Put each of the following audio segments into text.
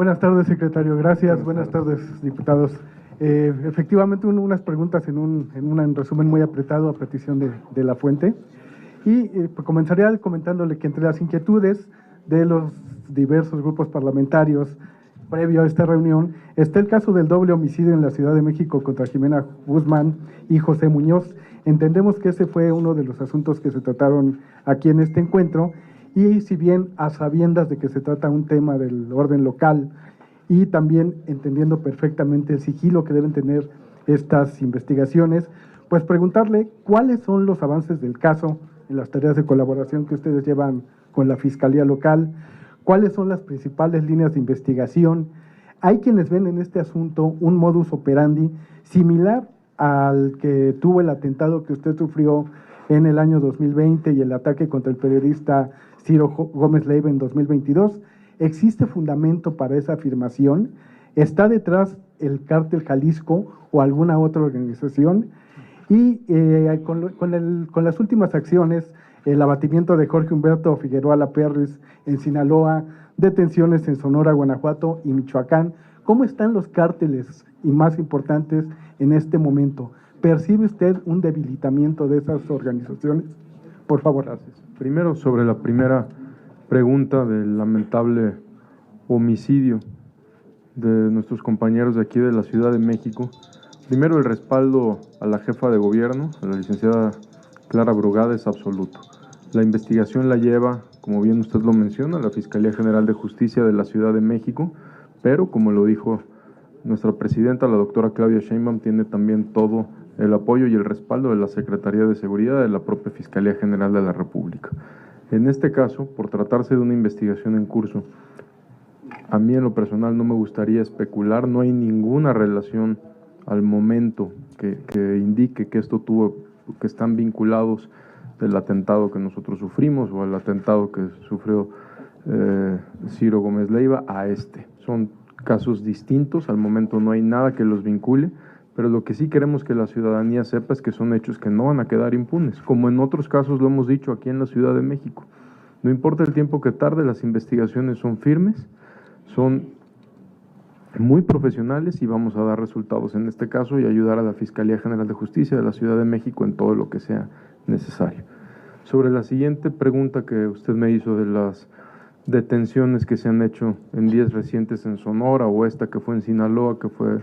Buenas tardes, secretario. Gracias. Buenas tardes, diputados. Efectivamente, unas preguntas en un resumen muy apretado a petición de la fuente. Y pues comenzaría comentándole que entre las inquietudes de los diversos grupos parlamentarios previo a esta reunión está el caso del doble homicidio en la Ciudad de México contra Jimena Guzmán y José Muñoz. Entendemos que ese fue uno de los asuntos que se trataron aquí en este encuentro, y si bien a sabiendas de que se trata un tema del orden local y también entendiendo perfectamente el sigilo que deben tener estas investigaciones, pues preguntarle cuáles son los avances del caso en las tareas de colaboración que ustedes llevan con la Fiscalía Local, cuáles son las principales líneas de investigación. Hay quienes ven en este asunto un modus operandi similar al que tuvo el atentado que usted sufrió en el año 2020 y el ataque contra el periodista Ciro Gómez Leiva en 2022. ¿Existe fundamento para esa afirmación? ¿Está detrás el Cártel Jalisco o alguna otra organización? Y con las últimas acciones, el abatimiento de Jorge Humberto Figueroa Laperris en Sinaloa, detenciones en Sonora, Guanajuato y Michoacán, ¿cómo están los cárteles y más importantes en este momento? ¿Percibe usted un debilitamiento de esas organizaciones? Por favor. Gracias. Primero, sobre la primera pregunta del lamentable homicidio de nuestros compañeros de aquí de la Ciudad de México. Primero, el respaldo a la jefa de gobierno, a la licenciada Clara Brugada, es absoluto. La investigación la lleva, como bien usted lo menciona, la Fiscalía General de Justicia de la Ciudad de México, pero como lo dijo nuestra presidenta, la doctora Claudia Sheinbaum, tiene también todo el apoyo y el respaldo de la Secretaría de Seguridad de la propia Fiscalía General de la República. En este caso, por tratarse de una investigación en curso, a mí en lo personal no me gustaría especular, no hay ninguna relación al momento que indique que esto que están vinculados del atentado que nosotros sufrimos o al atentado que sufrió Ciro Gómez Leiva a este. Son casos distintos, al momento no hay nada que los vincule, pero lo que sí queremos que la ciudadanía sepa es que son hechos que no van a quedar impunes, como en otros casos lo hemos dicho aquí en la Ciudad de México. No importa el tiempo que tarde, las investigaciones son firmes, son muy profesionales y vamos a dar resultados en este caso y ayudar a la Fiscalía General de Justicia de la Ciudad de México en todo lo que sea necesario. Sobre la siguiente pregunta que usted me hizo de las detenciones que se han hecho en días recientes en Sonora o esta que fue en Sinaloa, que fue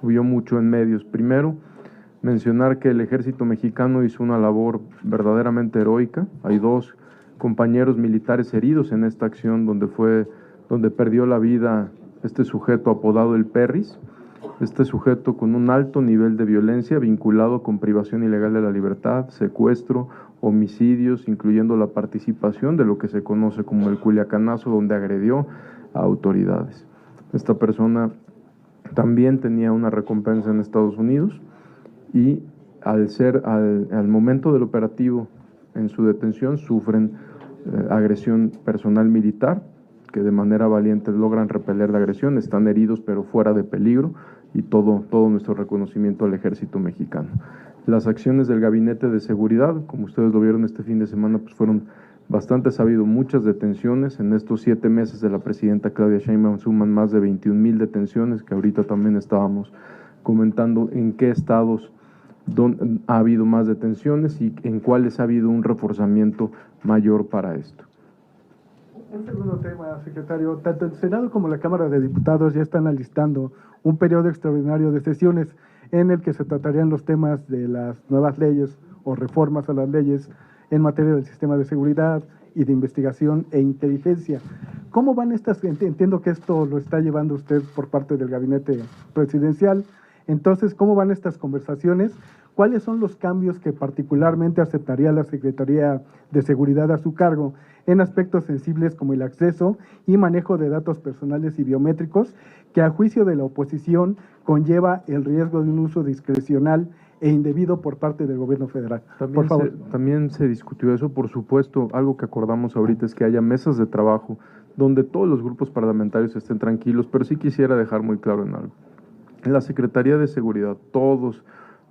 subió mucho en medios. Primero, mencionar que el ejército mexicano hizo una labor verdaderamente heroica. Hay 2 compañeros militares heridos en esta acción donde perdió la vida este sujeto apodado el Perris, este sujeto con un alto nivel de violencia vinculado con privación ilegal de la libertad, secuestro, homicidios, incluyendo la participación de lo que se conoce como el Culiacanazo, donde agredió a autoridades. Esta persona también tenía una recompensa en Estados Unidos y al momento del operativo en su detención sufren agresión personal militar, que de manera valiente logran repeler la agresión, están heridos pero fuera de peligro, y todo nuestro reconocimiento al ejército mexicano. Las acciones del Gabinete de Seguridad, como ustedes lo vieron este fin de semana, pues fueron bastantes. Ha habido muchas detenciones. En estos 7 meses de la presidenta Claudia Sheinbaum suman más de 21,000 detenciones, que ahorita también estábamos comentando en qué estados ha habido más detenciones y en cuáles ha habido un reforzamiento mayor para esto. Un segundo tema, secretario. Tanto el Senado como la Cámara de Diputados ya están alistando un periodo extraordinario de sesiones en el que se tratarían los temas de las nuevas leyes o reformas a las leyes en materia del sistema de seguridad y de investigación e inteligencia. ¿Cómo van estas? Entiendo que esto lo está llevando usted por parte del gabinete presidencial. Entonces, ¿cómo van estas conversaciones? ¿Cuáles son los cambios que particularmente aceptaría la Secretaría de Seguridad a su cargo en aspectos sensibles como el acceso y manejo de datos personales y biométricos, que a juicio de la oposición conlleva el riesgo de un uso discrecional e indebido por parte del gobierno federal? Por favor. También se discutió eso, por supuesto. Algo que acordamos ahorita es que haya mesas de trabajo donde todos los grupos parlamentarios estén tranquilos, pero sí quisiera dejar muy claro en algo. En la Secretaría de Seguridad, todos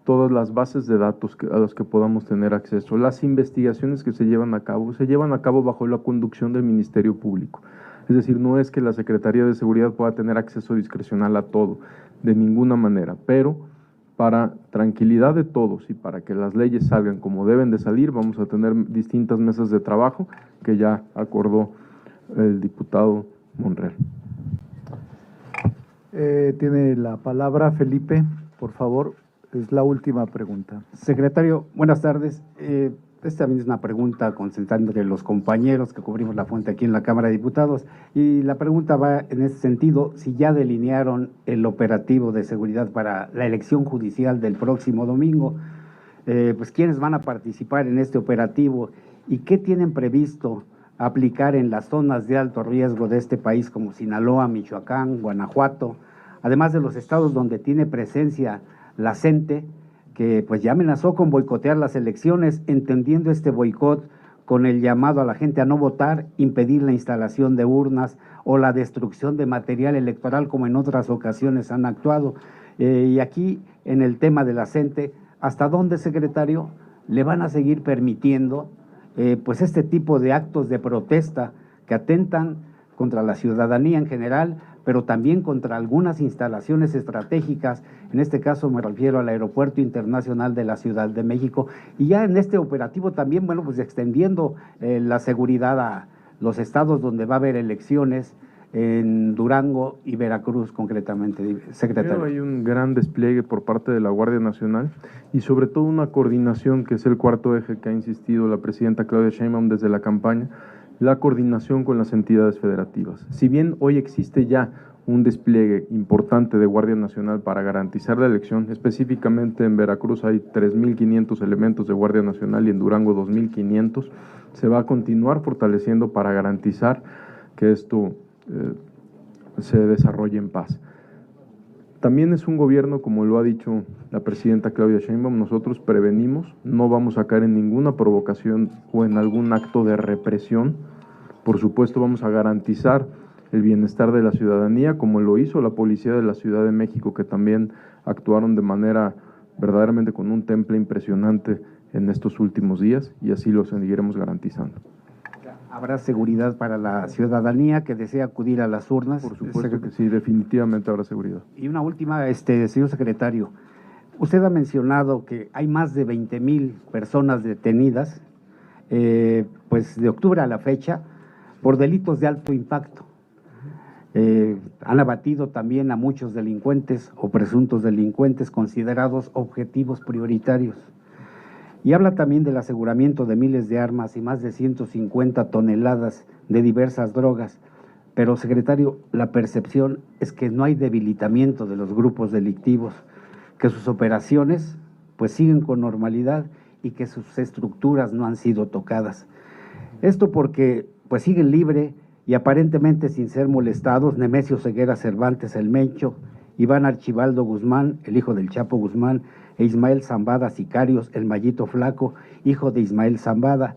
todas las bases de datos a las que podamos tener acceso. Las investigaciones que se llevan a cabo bajo la conducción del Ministerio Público. Es decir, no es que la Secretaría de Seguridad pueda tener acceso discrecional a todo, de ninguna manera, pero para tranquilidad de todos y para que las leyes salgan como deben de salir, vamos a tener distintas mesas de trabajo que ya acordó el diputado Monreal. Tiene la palabra Felipe, por favor, es la última pregunta. Secretario, buenas tardes. Esta también es una pregunta concentrando entre los compañeros que cubrimos la fuente aquí en la Cámara de Diputados, y la pregunta va en ese sentido: si ya delinearon el operativo de seguridad para la elección judicial del próximo domingo, pues quiénes van a participar en este operativo y qué tienen previsto aplicar en las zonas de alto riesgo de este país como Sinaloa, Michoacán, Guanajuato, además de los estados donde tiene presencia la CENTE, que pues ya amenazó con boicotear las elecciones, entendiendo este boicot con el llamado a la gente a no votar, impedir la instalación de urnas o la destrucción de material electoral, como en otras ocasiones han actuado. Y aquí, en el tema de la CENTE, ¿hasta dónde, secretario, le van a seguir permitiendo pues este tipo de actos de protesta que atentan contra la ciudadanía en general, pero también contra algunas instalaciones estratégicas? En este caso me refiero al Aeropuerto Internacional de la Ciudad de México, y ya en este operativo también, bueno, pues extendiendo la seguridad a los estados donde va a haber elecciones, en Durango y Veracruz concretamente, secretario. Pero hay un gran despliegue por parte de la Guardia Nacional y sobre todo una coordinación, que es el cuarto eje que ha insistido la presidenta Claudia Sheinbaum desde la campaña, la coordinación con las entidades federativas. Si bien hoy existe ya un despliegue importante de Guardia Nacional para garantizar la elección, específicamente en Veracruz hay 3.500 elementos de Guardia Nacional y en Durango 2.500, se va a continuar fortaleciendo para garantizar que esto se desarrolle en paz. También es un gobierno, como lo ha dicho la presidenta Claudia Sheinbaum, nosotros prevenimos, no vamos a caer en ninguna provocación o en algún acto de represión. Por supuesto, vamos a garantizar el bienestar de la ciudadanía, como lo hizo la Policía de la Ciudad de México, que también actuaron de manera verdaderamente con un temple impresionante en estos últimos días, y así lo seguiremos garantizando. ¿Habrá seguridad para la ciudadanía que desea acudir a las urnas? Por supuesto que sí, definitivamente habrá seguridad. Y una última, señor secretario, usted ha mencionado que hay más de 20,000 personas detenidas, pues de octubre a la fecha, por delitos de alto impacto. Han abatido también a muchos delincuentes o presuntos delincuentes considerados objetivos prioritarios. Y habla también del aseguramiento de miles de armas y más de 150 toneladas de diversas drogas. Pero, secretario, la percepción es que no hay debilitamiento de los grupos delictivos, que sus operaciones pues siguen con normalidad y que sus estructuras no han sido tocadas. Esto porque pues siguen libre y aparentemente sin ser molestados Nemesio Ceguera Cervantes el Mencho, Iván Archibaldo Guzmán, el hijo del Chapo Guzmán, e Ismael Zambada Sicarios, el Mallito Flaco, hijo de Ismael Zambada.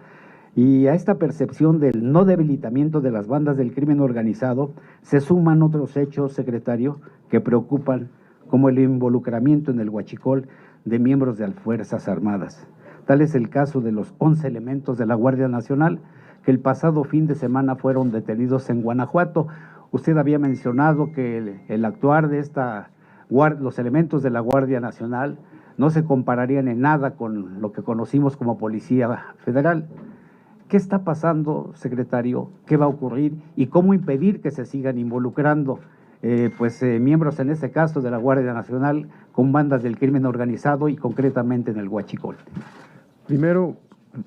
Y a esta percepción del no debilitamiento de las bandas del crimen organizado se suman otros hechos, secretario, que preocupan, como el involucramiento en el huachicol de miembros de las Fuerzas Armadas. Tal es el caso de los 11 elementos de la Guardia Nacional que el pasado fin de semana fueron detenidos en Guanajuato. Usted había mencionado que el actuar de los elementos de la Guardia Nacional no se compararían en nada con lo que conocimos como Policía Federal. ¿Qué está pasando, secretario? ¿Qué va a ocurrir? ¿Y cómo impedir que se sigan involucrando miembros, en este caso, de la Guardia Nacional con bandas del crimen organizado y concretamente en el huachicol? Primero,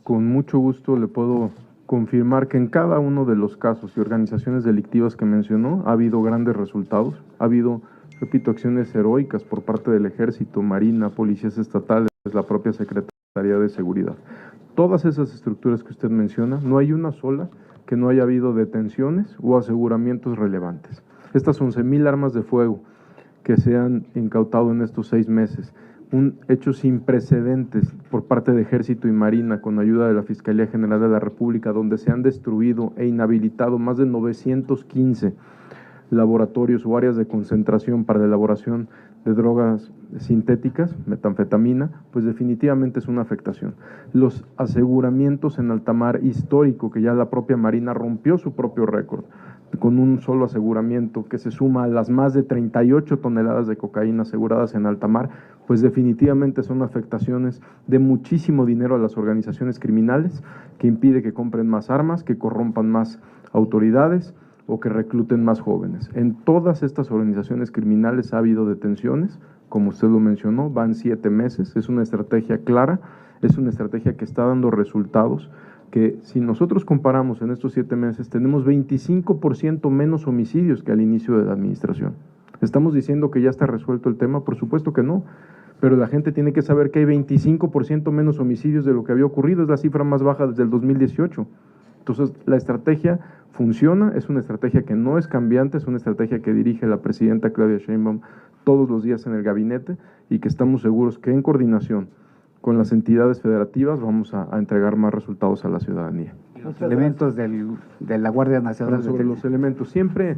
con mucho gusto le puedo confirmar que en cada uno de los casos y organizaciones delictivas que mencionó ha habido grandes resultados, ha habido, repito, acciones heroicas por parte del Ejército, Marina, policías estatales, la propia Secretaría de Seguridad. Todas esas estructuras que usted menciona, no hay una sola que no haya habido detenciones o aseguramientos relevantes. Estas 11,000 armas de fuego que se han incautado en estos 6 meses, un hecho sin precedentes por parte de Ejército y Marina con ayuda de la Fiscalía General de la República, donde se han destruido e inhabilitado más de 915 laboratorios o áreas de concentración para la elaboración de drogas sintéticas, metanfetamina, pues definitivamente es una afectación. Los aseguramientos en alta mar histórico, que ya la propia Marina rompió su propio récord, con un solo aseguramiento que se suma a las más de 38 toneladas de cocaína aseguradas en alta mar, pues definitivamente son afectaciones de muchísimo dinero a las organizaciones criminales, que impide que compren más armas, que corrompan más autoridades o que recluten más jóvenes. En todas estas organizaciones criminales ha habido detenciones, como usted lo mencionó, van 7 meses, es una estrategia clara, es una estrategia que está dando resultados, que si nosotros comparamos en estos 7 meses, tenemos 25% menos homicidios que al inicio de la administración. ¿Estamos diciendo que ya está resuelto el tema? Por supuesto que no, pero la gente tiene que saber que hay 25% menos homicidios de lo que había ocurrido, es la cifra más baja desde el 2018. Entonces, la estrategia funciona, es una estrategia que no es cambiante, es una estrategia que dirige la presidenta Claudia Sheinbaum todos los días en el gabinete y que estamos seguros que en coordinación con las entidades federativas vamos a entregar más resultados a la ciudadanía. Los elementos de la Guardia Nacional. Sobre los elementos, siempre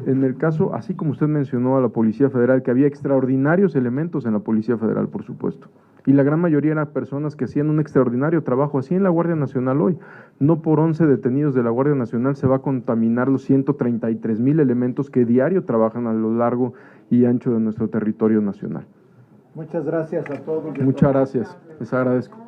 en el caso, así como usted mencionó a la Policía Federal, que había extraordinarios elementos en la Policía Federal, por supuesto, y la gran mayoría eran personas que hacían un extraordinario trabajo, así en la Guardia Nacional hoy. No por 11 detenidos de la Guardia Nacional se va a contaminar los 133,000 elementos que diario trabajan a lo largo y ancho de nuestro territorio nacional. Muchas gracias a todos. Muchas gracias, les agradezco.